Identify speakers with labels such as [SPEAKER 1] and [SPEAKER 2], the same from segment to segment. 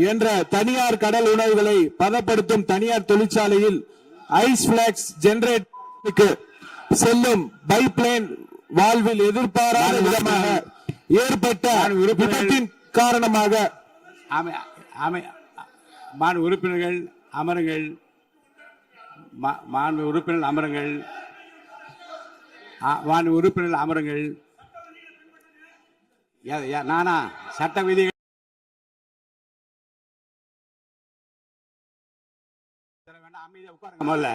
[SPEAKER 1] என்ற தனியார் கடல் உணவுகளை பதப்படுத்தும் தனியார் தொழிற்சாலையில் ஐஸ் பிளாக்ஸ் ஜெனரேட்டருக்கு செல்லும் பைப்லைன் வால்வில் எதிர்பாராத விதமாக ஏற்பட்ட விபத்தின் காரணமாக
[SPEAKER 2] மாண்பு உறுப்பினர்கள் அமருங்கள். மாண்பு உறுப்பினர்கள் அமருங்கள். மாண்பு உறுப்பினர்கள் அமருங்கள். நானா சட்ட விதிகள் அமைதியா உட்காருங்க. முதல்ல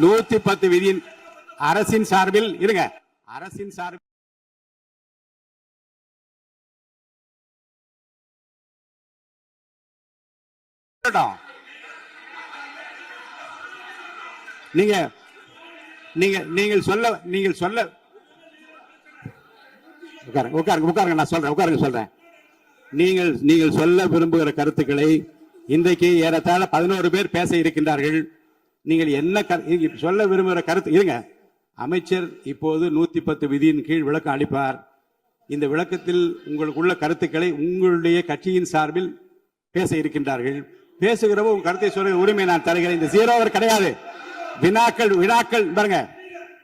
[SPEAKER 2] 110 விதியின் அரசின் சார்பில் இருங்க. அரசின் சார்பில் நீங்கள் சொல்ல உட்காருங்க. நான் சொல்றேன். உட்காருங்க சொல்றேன். நீங்கள் சொல்ல விரும்புகிற கருத்துக்களை இன்றைக்கு ஏறத்தாழ 11 பேர் பேச இருக்கின்றார்கள். நீங்கள் என்ன சொல்ல விரும்புகிற கருத்து இருங்க. அமைச்சர் இப்போது 110 விதியின் கீழ் விளக்கம் அளிப்பார். இந்த விளக்கத்தில் உங்களுக்குள்ள கருத்துக்களை உங்களுடைய கட்சியின் சார்பில் பேச இருக்கின்றார்கள். பேசுகிறப்போ உங்க கருத்தை சொல்ற உரிமை நான் தருகிறேன். இந்த 0 அவர் கிடையாது. வினாக்கள் பாருங்க.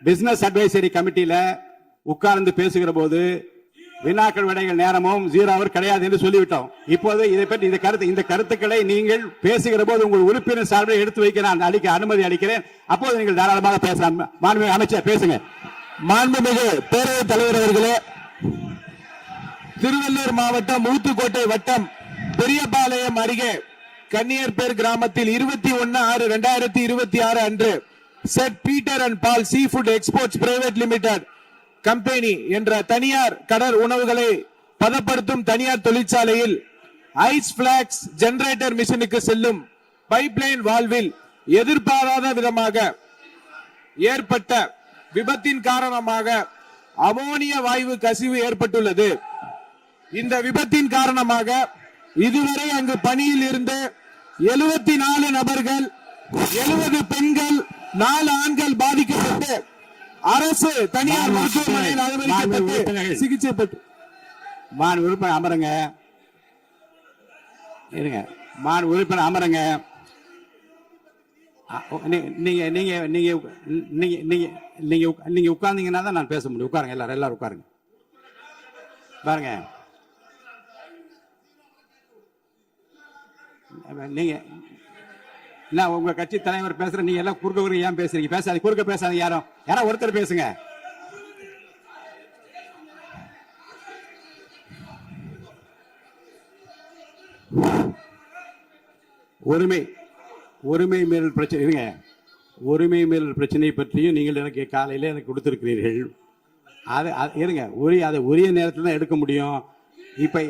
[SPEAKER 2] பிசினஸ் அட்வைசரி கமிட்டியில உட்கார்ந்து பேசுகிற போது வினாக்கள் விடைகள் நேரமும் 0 அவர் கிடையாது என்று சொல்லிவிட்டோம். இப்போது இதை பற்றி இந்த கருத்துக்களை நீங்கள் பேசுகிற போது உங்கள் உறுப்பினர் சார்பில் எடுத்து வைக்க நான் அனுமதி அளிக்கிறேன். அப்போது நீங்கள் தாராளமாக பேசலாம். மாண்புமிகு அமைச்சர் பேசுங்க.
[SPEAKER 1] மாண்புமிகு பேரவைத் தலைவர் அவர்களே, திருவள்ளூர் மாவட்டம் ஊத்துக்கோட்டை வட்டம் பெரியபாளையம் அருகே கன்னியர்பேர் கிராமத்தில் 21/6/2026 அன்று saint Peter and Paul sea food exports private limited company என்ற தனியார் கடல் உணவுகளை பதப்படுத்தும் தனியார் தொழிற்சாலையில் ஐஸ் பிளாக்ஸ் ஜெனரேட்டர் மிஷினுக்கு செல்லும் பைப்லைன் வால்வில் எதிர்பாராத விதமாக ஏற்பட்ட விபத்தின் காரணமாக அமோனிய வாயு கசிவு ஏற்பட்டுள்ளது. இந்த விபத்தின் காரணமாக இதுவரை அங்கு பணியில் இருந்த 74 நபர்கள், 70 பெண்கள், 4 ஆண்கள் பாதிக்கப்பட்டு அரசு தனியார் மருத்துவமனையில் அனுமதிக்கப்பட்டு சிகிச்சை பெற்று
[SPEAKER 2] உறுப்பினர் அமருங்க. இருங்க. உறுப்பினர் அமருங்க. நீங்க உட்கார்ந்தீங்கன்னா தான் நான் பேச முடியும். உட்காருங்க. எல்லாரும் உட்காருங்க. பாருங்க, நீங்க உங்க கட்சி தலைவர் பேசுற, நீங்க எல்லாம் குறுக்க ஏன் பேசுறீங்க? பேசாதீங்க. குறுக்க பேசாதீங்க. யாரோ ஒருத்தர் பேசுங்க. ஒருமை மீறல் பிரச்சனை இருங்க. ஒருமை மீறல் பிரச்சனை பற்றியும் நீங்கள் எனக்கு காலையில் எனக்கு கொடுத்திருக்கிறீர்கள். அது இருங்க. அதை உரிய நேரத்தில் தான் எடுக்க முடியும். இப்போது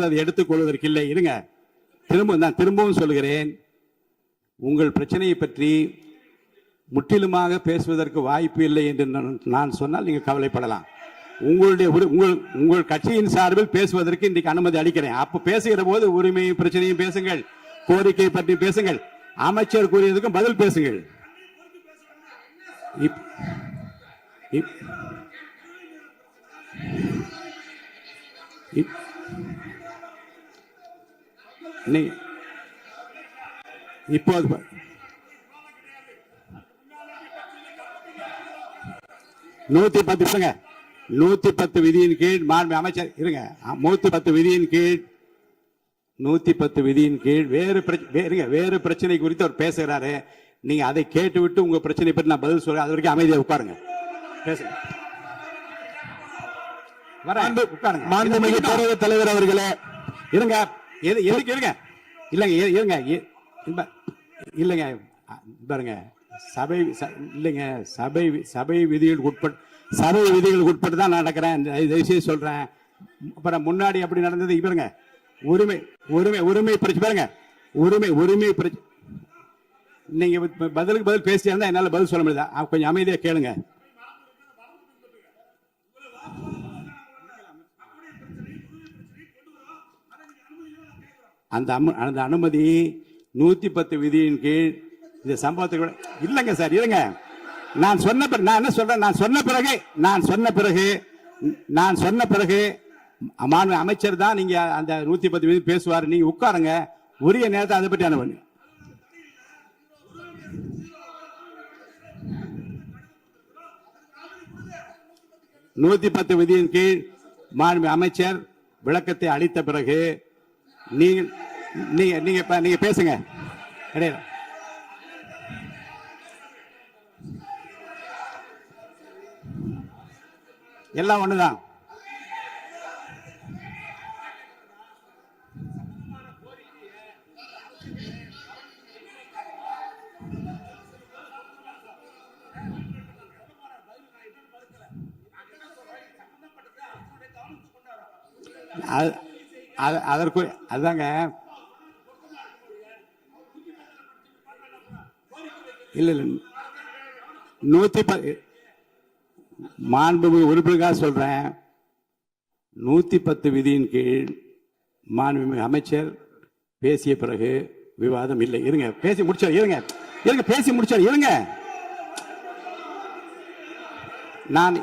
[SPEAKER 2] அதை எடுத்துக்கொள்வதற்கு இல்லை. இருங்க. நான் திரும்பவும் சொல்கிறேன். உங்கள் பிரச்சனையை பற்றி முற்றிலுமாக பேசுவதற்கு வாய்ப்பு இல்லை என்று நான் சொன்னால் நீங்கள் கவலைப்படலாம். உங்கள் கட்சியின் சார்பில் பேசுவதற்கு இன்றைக்கு அனுமதி அளிக்கிறேன். அப்ப பேசுகிற போது உரிமையும் பிரச்சனையும் பேசுங்கள், கோரிக்கை பற்றி பேசுங்கள், அமைச்சர் கூறியதுக்கும் பதில் பேசுங்கள். இப்போது 110 விதியின் கீழ் அமைச்சர் இருங்க. 110 விதியின் கீழ் வேறு பிரச்சனை குறித்து அவர் பேசுகிறாரு. நீங்க அதை கேட்டுவிட்டு உங்க பிரச்சனை பற்றி நான் பதில் சொல்றேன். அது வரைக்கும் அமைதியா உட்காருங்க. பேசுங்க.
[SPEAKER 1] மாண்புமிகு பேரவைத் தலைவர் அவர்களே,
[SPEAKER 2] இருங்க. எதுக்கு இருங்க? இல்லைங்க இல்லைங்க பாருங்க. சபை விதிகளுக்கு உட்பட்டு தான் நடக்கிறேன். தயவுசெய்து சொல்றேன். அப்புறம் முன்னாடி அப்படி நடந்தது. இவருங்க உரிமை பிரச்சனை பாருங்க. உரிமை பிரச்சனை. நீங்க பதிலுக்கு பதில் பேசியா இருந்தா என்னால பதில் சொல்ல முடியாது. கொஞ்சம் அமைதியா கேளுங்க. அந்த அனுமதி 110 விதியின் கீழ் இந்த சம்பவத்துக்கு இல்லைங்க சார். இருங்க. நான் என்ன சொல்றேன், நான் சொன்ன பிறகு மாண்பு அமைச்சர் தான் நீங்க அந்த 110 பேசுவார். நீங்க உட்காருங்க, உரிய நேரத்தை அதை பற்றி அனுப்புங்க. நூத்தி 10 விதியின் கீழ் மாண்பு அமைச்சர் விளக்கத்தை அளித்த பிறகு நீங்க பேசுங்க. எல்லாம் ஒண்ணுதான். அதற்கு அதாங்க இல்ல 110 மாண்புமிகு உறுப்பினருக்காக சொல்றேன். 110 விதியின் கீழ் மாண்புமிகு அமைச்சர் பேசிய பிறகு விவாதம் இல்லை. இருங்க, பேசி முடிச்சார். பேசி முடிச்சார். நான்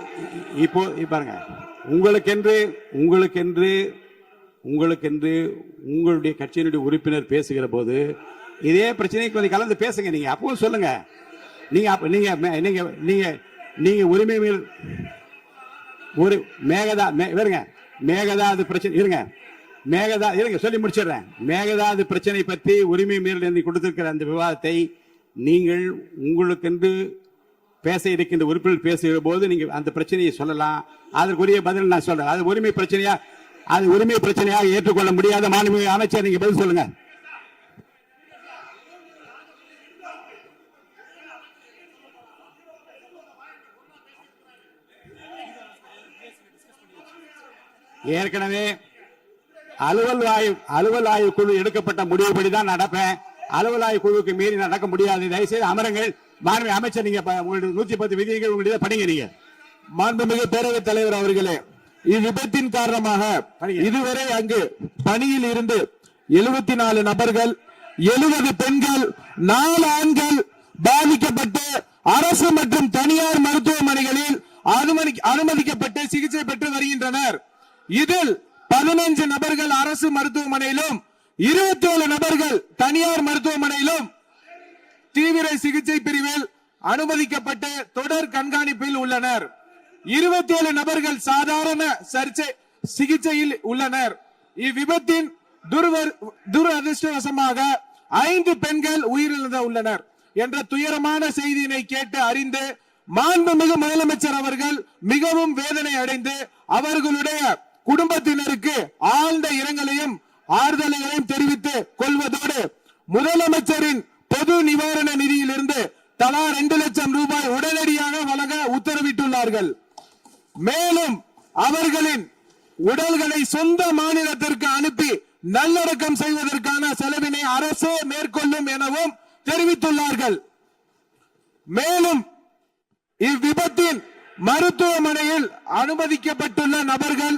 [SPEAKER 2] இப்போ பாருங்க, உங்களுக்கென்று உங்களுடைய கட்சியினுடைய உறுப்பினர் பேசுகிற போது இதே பிரச்சனை கொஞ்சம் கலந்து பேசுங்க. நீங்க அப்பவும் சொல்லுங்க. நீங்க உரிமை மீறல் ஒரு மேகதாது பிரச்சனை சொல்லி முடிச்சிடுறேன். மேகதாது பிரச்சனை பற்றி உரிமை மீறல் என்று கொடுத்திருக்கிற அந்த விவாதத்தை நீங்கள் உங்களுக்கென்று பேச இருக்கின்ற உறுப்பினர் பேசுகிற போது நீங்க அந்த பிரச்சனையை சொல்லலாம். அதற்குரிய பதில் நான் சொல்றேன். அது உரிமை பிரச்சனையாக ஏற்றுக்கொள்ள முடியாத மாண்புமிகு அமைச்சர், நீங்க பதில் சொல்லுங்க. ஏற்கனவே அலுவல் ஆய்வு குழு எடுக்கப்பட்ட முடிவுபடிதான் நடப்பேன். அலுவல் ஆய்வு குழுவுக்கு மீறி நடக்க முடியாது. தயவுசெய்து அமருங்கள். மாண்புமிகு அமைச்சர், நீங்க 110 விதிகள் உங்களுடைய படிங்க. நீங்க
[SPEAKER 1] மாண்புமிகு பேரவைத் தலைவர் அவர்களே, இவ்விபத்தின் காரணமாக இதுவரை அங்கு பணியில் இருந்து 74 நபர்கள், 70 பெண்கள், 4 ஆண்கள் பாதிக்கப்பட்டு அரசு மற்றும் தனியார் மருத்துவமனைகளில் அனுமதிக்கப்பட்டு சிகிச்சை பெற்று வருகின்றனர். இதில் 15 நபர்கள் அரசு மருத்துவமனையிலும் 27 நபர்கள் தனியார் மருத்துவமனையிலும் தீவிர சிகிச்சை பிரிவில் அனுமதிக்கப்பட்டு தொடர் கண்காணிப்பில் உள்ளனர். 27 நபர்கள் சாதாரண சிகிச்சையில் உள்ளனர். இவ்விபத்தின் துரதிருஷ்டவசமாக 5 பெண்கள் உயிரிழந்து உள்ளனர் என்ற துயரமான செய்தியினை கேட்டு அறிந்து மாண்புமிகு முதலமைச்சர் அவர்கள் மிகவும் வேதனை அடைந்து அவர்களுடைய குடும்பத்தினருக்கு ஆழ்ந்த இரங்கலையும் ஆறுதலையும் தெரிவித்துக் கொள்வதோடு முதலமைச்சரின் பொது நிவாரண நிதியிலிருந்து தலா 2 லட்சம் ரூபாய் உடனடியாக வழங்க உத்தரவிட்டுள்ளார்கள். மேலும் அவர்களின் உடல்களை சொந்த மாநிலத்திற்கு அனுப்பி நல்லடக்கம் செய்வதற்கான செலவினை அரசே மேற்கொள்ளும் எனவும் தெரிவித்துள்ளார்கள். மேலும் இவ்விபத்தின் மருத்துவமனையில் அனுமதிக்கப்பட்டுள்ள நபர்கள்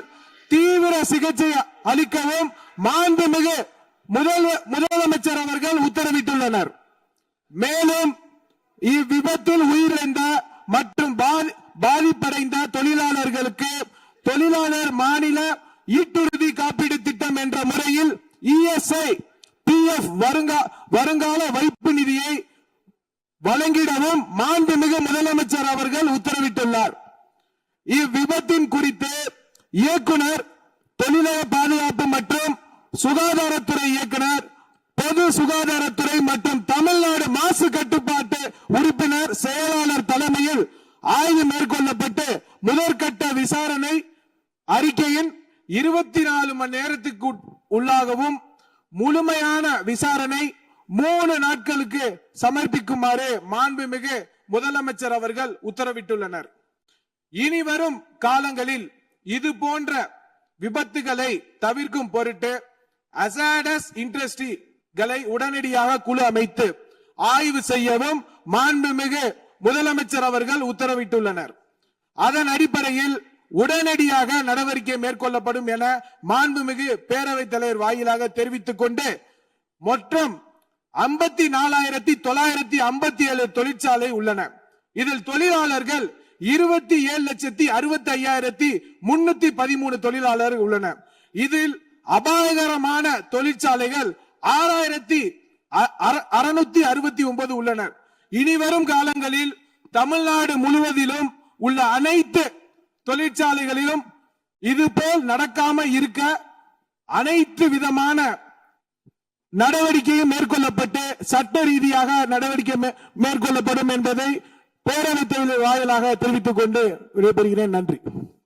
[SPEAKER 1] தீவிர சிகிச்சை அளிக்கவும் மாண்புமிகு முதலமைச்சர் அவர்கள் உத்தரவிட்டுள்ளனர். மேலும் இவ்விபத்தில் உயிரிழந்த மற்றும் பாதிப்படைந்த தொழிலாளர்களுக்கு தொழிலாளர் மாநில ஈட்டுறுதி காப்பீடு திட்டம் என்ற முறையில் ESI PF வருங்கால வைப்பு நிதியை வழங்கிடவும் மாண்புமிகு முதலமைச்சர் அவர்கள் உத்தரவிட்டுள்ளார். இவ்விபத்தின் குறித்து இயக்குனர், தொழிலாளர் பாதுகாப்பு மற்றும் சுகாதாரத்துறை இயக்குனர், பொது சுகாதாரத்துறை மற்றும் தமிழ்நாடு மாசு கட்டுப்பாட்டு உறுப்பினர் செயலாளர் தலைமையில் ஆய்வு மேற்கொள்ளப்பட்டு முதற்கட்ட விசாரணை அறிக்கையின் 24 மணி நேரத்துக்கு உள்ளாகவும் முழுமையான விசாரணை 3 நாட்களுக்கு சமர்ப்பிக்குமாறு மாண்புமிகு முதலமைச்சர் அவர்கள் உத்தரவிட்டுள்ளனர். இனி வரும் காலங்களில் இது போன்ற விபத்துகளை தவிர்க்கும் பொருட்டு அசாடஸ் இண்டஸ்ட்ரிகளை உடனடியாக குழு அமைத்து ஆய்வு செய்யவும் மாண்புமிகு முதலமைச்சர் அவர்கள் உத்தரவிட்டுள்ளனர். அதன் அடிப்படையில் உடனடியாக நடவடிக்கை மேற்கொள்ளப்படும் என மாண்புமிகு பேரவைத் தலைவர் வாயிலாக தெரிவித்துக் கொண்டு மொத்தம் 54,957 தொழிற்சாலை உள்ளன. இதில் தொழிலாளர்கள் 27,65,313 தொழிலாளர்கள் உள்ளனர். இதில் அபாயகரமான தொழிற்சாலைகள் 6,669 உள்ளனர். இனிவரும் காலங்களில் தமிழ்நாடு முழுவதிலும் உள்ள அனைத்து தொழிற்சாலைகளிலும் இதுபோல் நடக்காம இருக்க அனைத்து விதமான நடவடிக்கையும் மேற்கொள்ளப்பட்டு சட்ட ரீதியாக நடவடிக்கை மேற்கொள்ளப்படும் என்பதை பேரவைத் தலைவர் வாயிலாக தெரிவித்துக் கொண்டு விடைபெறுகிறேன். நன்றி.